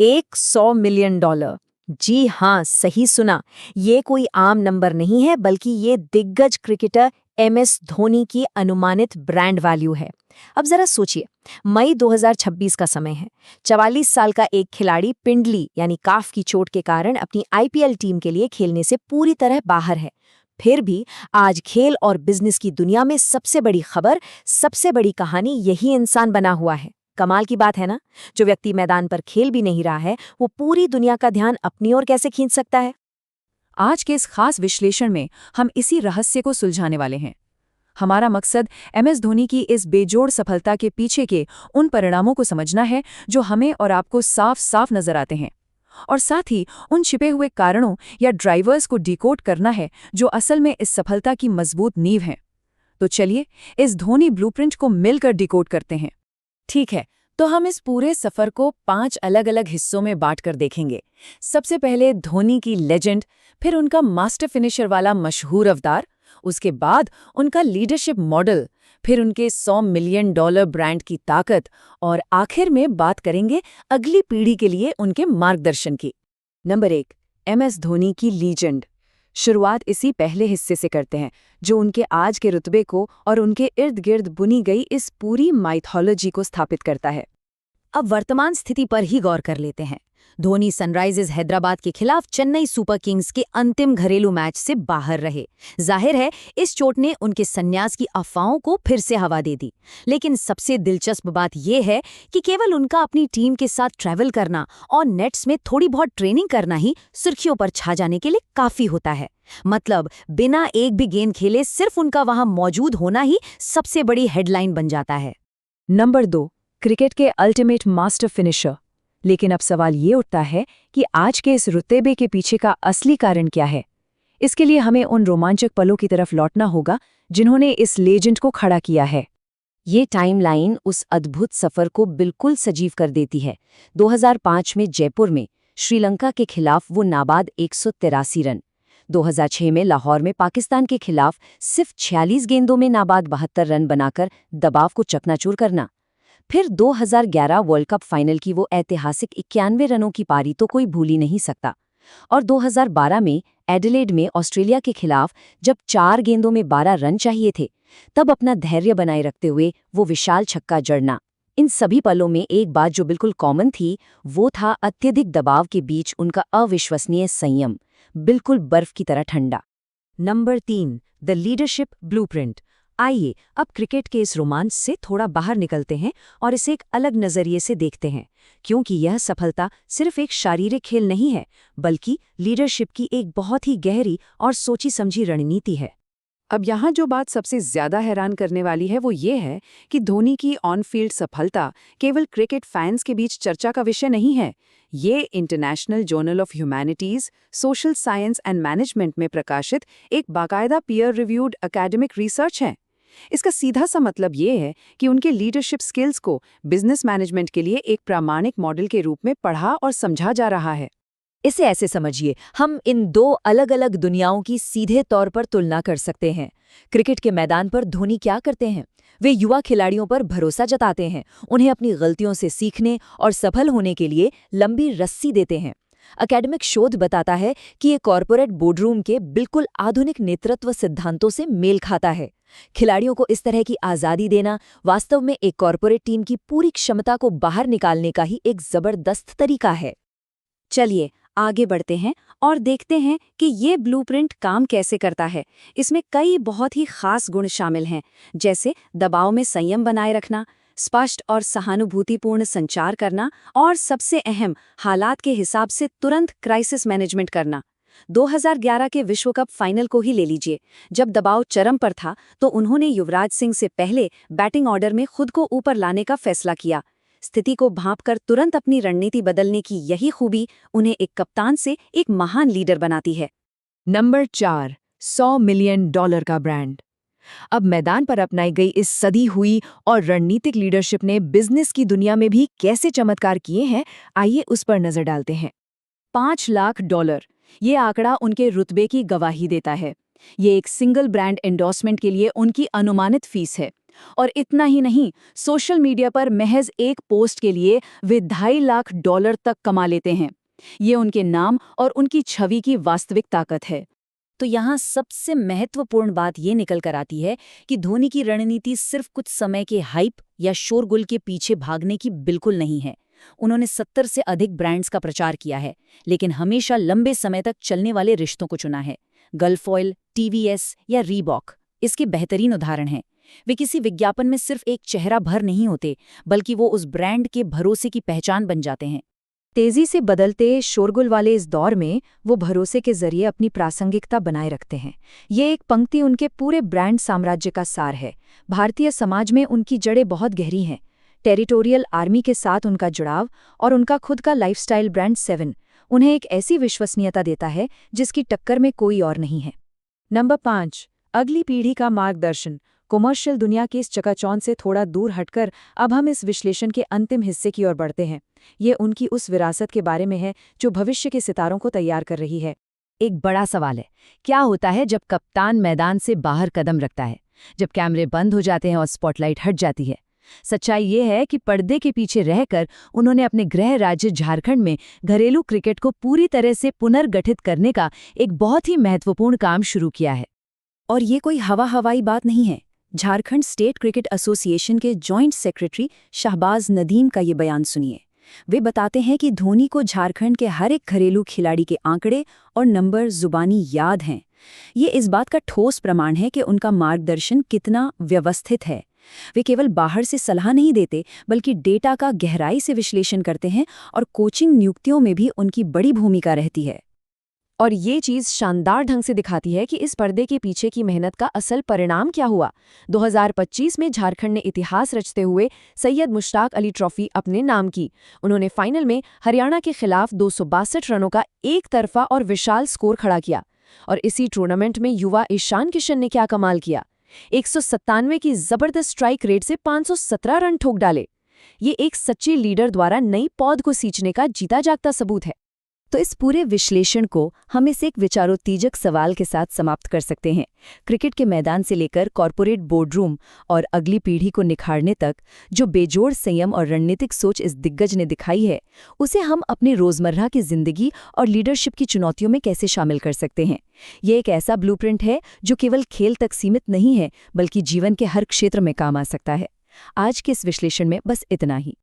$100 million. जी हाँ, सही सुना। ये कोई आम नंबर नहीं है, बल्कि ये दिग्गज क्रिकेटर MS धोनी की अनुमानित ब्रांड वैल्यू है। अब जरा सोचिए, मई 2026 का समय है। 44 साल का एक खिलाड़ी पिंडली यानी काफ की चोट के कारण अपनी IPL टीम के लिए खेलने से पूरी तरह बाहर है। फिर भी आज खेल और बिजनेस की दुनिया में सबसे बड़ी खबर, सबसे बड़ी कहानी यही इंसान बना हुआ है। कमाल की बात है ना? जो व्यक्ति मैदान पर खेल भी नहीं रहा है, वो पूरी दुनिया का ध्यान अपनी ओर कैसे खींच सकता है? आज के इस खास विश्लेषण में हम इसी रहस्य को सुलझाने वाले हैं। हमारा मकसद MS धोनी की इस बेजोड़ सफलता के पीछे के उन परिणामों को समझना है जो हमें और आपको साफ साफ नजर आते हैं, और साथ ही उन छिपे हुए कारणों या ड्राइवर्स को डिकोड करना है जो असल में इस सफलता की मजबूत नींव हैं। तो चलिए इस धोनी ब्लूप्रिंट को मिलकर डिकोड करते हैं। ठीक है, तो हम इस पूरे सफर को 5 अलग-अलग हिस्सों में बांटकर देखेंगे। सबसे पहले धोनी की लेजेंड, फिर उनका मास्टर फिनिशर वाला मशहूर अवतार, उसके बाद उनका लीडरशिप मॉडल, फिर उनके $100 मिलियन ब्रांड की ताकत, और आखिर में बात करेंगे अगली पीढ़ी के लिए उनके मार्गदर्शन की। नंबर 1, MS धोनी की लीजेंड। शुरुआत इसी पहले हिस्से से करते हैं, जो उनके आज के रुतबे को और उनके इर्द गिर्द बुनी गई इस पूरी माइथोलॉजी को स्थापित करता है। अब वर्तमान स्थिति पर ही गौर कर लेते हैं। धोनी सनराइजर्स हैदराबाद के खिलाफ चेन्नई सुपर किंग्स के अंतिम घरेलू मैच से बाहर रहे। जाहिर है, इस चोट ने उनके संन्यास की अफवाहों को फिर से हवा दे दी। लेकिन सबसे दिलचस्प बात यह है कि केवल उनका अपनी टीम के साथ ट्रैवल करना और नेट्स में थोड़ी बहुत ट्रेनिंग करना ही सुर्खियों पर छा जाने के लिए काफी होता है। मतलब बिना एक भी गेंद खेले सिर्फ उनका वहां मौजूद होना ही सबसे बड़ी हेडलाइन बन जाता है। नंबर 2, क्रिकेट के अल्टीमेट मास्टर फिनिशर। लेकिन अब सवाल ये उठता है कि आज के इस रुतबे के पीछे का असली कारण क्या है? इसके लिए हमें उन रोमांचक पलों की तरफ लौटना होगा जिन्होंने इस लेजेंड को खड़ा किया है। ये टाइमलाइन उस अद्भुत सफर को बिल्कुल सजीव कर देती है। 2005 में जयपुर में श्रीलंका के खिलाफ वो नाबाद 183 रन, 2006 में लाहौर में पाकिस्तान के खिलाफ सिर्फ 46 गेंदों में नाबाद 72 रन बनाकर दबाव को चकनाचूर करना, फिर 2011 वर्ल्ड कप फाइनल की वो ऐतिहासिक 91 रनों की पारी तो कोई भूल ही नहीं सकता, और 2012 में एडिलेड में ऑस्ट्रेलिया के खिलाफ जब 4 गेंदों में 12 रन चाहिए थे, तब अपना धैर्य बनाए रखते हुए वो विशाल छक्का जड़ना। इन सभी पलों में एक बात जो बिल्कुल कॉमन थी, वो था अत्यधिक दबाव के बीच उनका अविश्वसनीय संयम, बिल्कुल बर्फ की तरह ठंडा। Number 3, the leadership blueprint. आइए अब क्रिकेट के इस रोमांच से थोड़ा बाहर निकलते हैं और इसे एक अलग नजरिए से देखते हैं, क्योंकि यह सफलता सिर्फ एक शारीरिक खेल नहीं है, बल्कि लीडरशिप की एक बहुत ही गहरी और सोची समझी रणनीति है। अब यहाँ जो बात सबसे ज्यादा हैरान करने वाली है वो ये है कि धोनी की ऑन फील्ड सफलता केवल क्रिकेट फैंस के बीच चर्चा का विषय नहीं है। ये international journal of humanities, social science and management में प्रकाशित एक बाकायदा पीयर रिव्यूड एकेडमिक रिसर्च है। इसका सीधा सा मतलब ये है कि उनके लीडरशिप स्किल्स को बिजनेस मैनेजमेंट के लिए एक प्रामाणिक मॉडल के रूप में पढ़ा और समझा जा रहा है। इसे ऐसे समझिए, हम इन दो अलग अलग दुनियाओं की सीधे तौर पर तुलना कर सकते हैं। क्रिकेट के मैदान पर धोनी क्या करते हैं? वे युवा खिलाड़ियों पर भरोसा जताते हैं, उन्हें अपनी गलतियों से सीखने और सफल होने के लिए लंबी रस्सी देते हैं। एकेडमिक शोध बताता है कि ये कॉरपोरेट बोर्डरूम के बिल्कुल आधुनिक नेतृत्व सिद्धांतों से मेल खाता है। खिलाड़ियों को इस तरह की आज़ादी देना वास्तव में एक कॉरपोरेट टीम की पूरी क्षमता को बाहर निकालने का ही एक जबरदस्त तरीका है। चलिए आगे बढ़ते हैं और देखते हैं कि ये ब्लूप्रिंट काम कैसे करता है। इसमें कई बहुत ही खास गुण शामिल हैं, जैसे दबाव में संयम बनाए रखना, स्पष्ट और सहानुभूतिपूर्ण संचार करना, और सबसे अहम, हालात के हिसाब से तुरंत क्राइसिस मैनेजमेंट करना। 2011 के विश्व कप फाइनल को ही ले लीजिए। जब दबाव चरम पर था तो उन्होंने युवराज सिंह से पहले बैटिंग ऑर्डर में खुद को ऊपर लाने का फैसला किया। स्थिति को भांपकर तुरंत अपनी रणनीति बदलने की यही खूबी उन्हें एक कप्तान से एक महान लीडर बनाती है। नंबर 4, $100 मिलियन का ब्रांड। अब मैदान पर अपनाई गई इस सदी हुई और रणनीतिक लीडरशिप ने बिजनेस की दुनिया में भी कैसे चमत्कार किए हैं, आइए उस पर नजर डालते हैं। $5 लाख, ये आंकड़ा उनके रुतबे की गवाही देता है। ये एक सिंगल ब्रांड एंडोर्समेंट के लिए उनकी अनुमानित फीस है, और इतना ही नहीं, सोशल मीडिया पर महज एक पोस्ट के लिए वे $2.5 लाख तक कमा लेते हैं। ये उनके नाम और उनकी छवि की वास्तविक ताकत है। तो यहाँ सबसे महत्वपूर्ण बात ये निकल कर आती है कि धोनी की रणनीति सिर्फ कुछ समय के हाइप या शोरगुल के पीछे भागने की बिल्कुल नहीं है। उन्होंने 70 से अधिक ब्रांड्स का प्रचार किया है, लेकिन हमेशा लंबे समय तक चलने वाले रिश्तों को चुना है। गल्फ ऑयल, टीवीएस या रीबॉक इसके बेहतरीन उदाहरण हैं। वे किसी विज्ञापन में सिर्फ एक चेहरा भर नहीं होते, बल्कि वो उस ब्रांड के भरोसे की पहचान बन जाते हैं। तेजी से बदलते शोरगुल वाले इस दौर में वो भरोसे के जरिए अपनी प्रासंगिकता बनाए रखते हैं। ये एक पंक्ति उनके पूरे ब्रांड साम्राज्य का सार है। भारतीय समाज में उनकी जड़ें बहुत गहरी हैं। टेरिटोरियल आर्मी के साथ उनका जुड़ाव और उनका खुद का लाइफस्टाइल ब्रांड 7 उन्हें एक ऐसी विश्वसनीयता देता है जिसकी टक्कर में कोई और नहीं है। नंबर 5, अगली पीढ़ी का मार्गदर्शन। कॉमर्शियल दुनिया के इस चकाचौंध से थोड़ा दूर हटकर अब हम इस विश्लेषण के अंतिम हिस्से की ओर बढ़ते हैं। ये उनकी उस विरासत के बारे में है जो भविष्य के सितारों को तैयार कर रही है। एक बड़ा सवाल है, क्या होता है जब कप्तान मैदान से बाहर कदम रखता है, जब कैमरे बंद हो जाते हैं और स्पॉटलाइट हट जाती है? सच्चाई ये है कि पर्दे के पीछे रहकर उन्होंने अपने गृह राज्य झारखंड में घरेलू क्रिकेट को पूरी तरह से पुनर्गठित करने का एक बहुत ही महत्वपूर्ण काम शुरू किया है। और ये कोई हवाई बात नहीं है। झारखंड स्टेट क्रिकेट एसोसिएशन के जॉइंट सेक्रेटरी शाहबाज नदीम का ये बयान सुनिए। वे बताते हैं कि धोनी को झारखंड के हर एक घरेलू खिलाड़ी के आंकड़े और नंबर जुबानी याद हैं। ये इस बात का ठोस प्रमाण है कि उनका मार्गदर्शन कितना व्यवस्थित है। वे केवल बाहर से सलाह नहीं देते, बल्कि डेटा का गहराई से विश्लेषण करते हैं और कोचिंग नियुक्तियों में भी उनकी बड़ी भूमिका रहती है। और ये चीज़ शानदार ढंग से दिखाती है कि इस पर्दे के पीछे की मेहनत का असल परिणाम क्या हुआ। 2025 में झारखंड ने इतिहास रचते हुए सैयद मुश्ताक अली ट्रॉफी अपने नाम की। उन्होंने फाइनल में हरियाणा के खिलाफ 262 रनों का एक तरफा और विशाल स्कोर खड़ा किया। और इसी टूर्नामेंट में युवा ईशान किशन ने क्या कमाल किया, 197 की जबरदस्त स्ट्राइक रेट से 517 रन ठोक डाले। ये एक सच्चे लीडर द्वारा नई पौध को सींचने का जीता जागता सबूत है। तो इस पूरे विश्लेषण को हम इस एक विचारोत्तेजक सवाल के साथ समाप्त कर सकते हैं। क्रिकेट के मैदान से लेकर कॉरपोरेट बोर्डरूम और अगली पीढ़ी को निखारने तक जो बेजोड़ संयम और रणनीतिक सोच इस दिग्गज ने दिखाई है, उसे हम अपनी रोजमर्रा की जिंदगी और लीडरशिप की चुनौतियों में कैसे शामिल कर सकते हैं। ये एक ऐसा ब्लूप्रिंट है जो केवल खेल तक सीमित नहीं है, बल्कि जीवन के हर क्षेत्र में काम आ सकता है। आज के इस विश्लेषण में बस इतना ही।